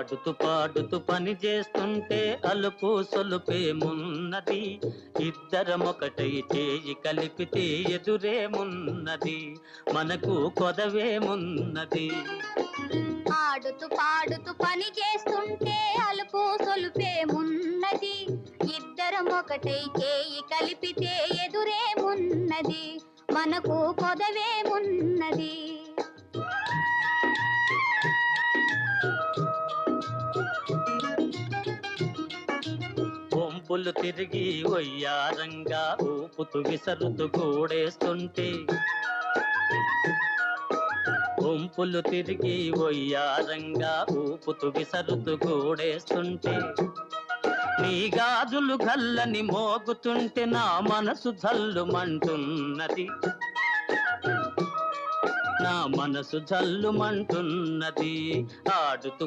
ఆడుతూ పాడుతూ పని చేస్తుంటే అలుపు సొలుపేమున్నది, ఇద్దరమొకటై చేయి కలిపితే ఎదురేమున్నది, మనకు కొదవేమున్నది. ఆడుతూ పాడుతూ పని చేస్తుంటే అలుపు సొలుపేమున్నది, ఇద్దరం ఒకటై చేయి కలిపితే ఎదురేమున్నది, మనకు కొదవేమున్నది. వంపులు తిరిగి ఒయ్యారంగా ఊపుతూ విసరుతూ కూడేస్తుంటే, వంపులు తిరిగి ఒయ్యారంగా ఊపుతూ విసరుతూ కూడేస్తుంటే, నీ గాజులు గల్లని మోగుతుంటే నా మనసు జల్లుమంటున్నది, నా మనసు జల్లుమంటున్నది. ఆడుతూ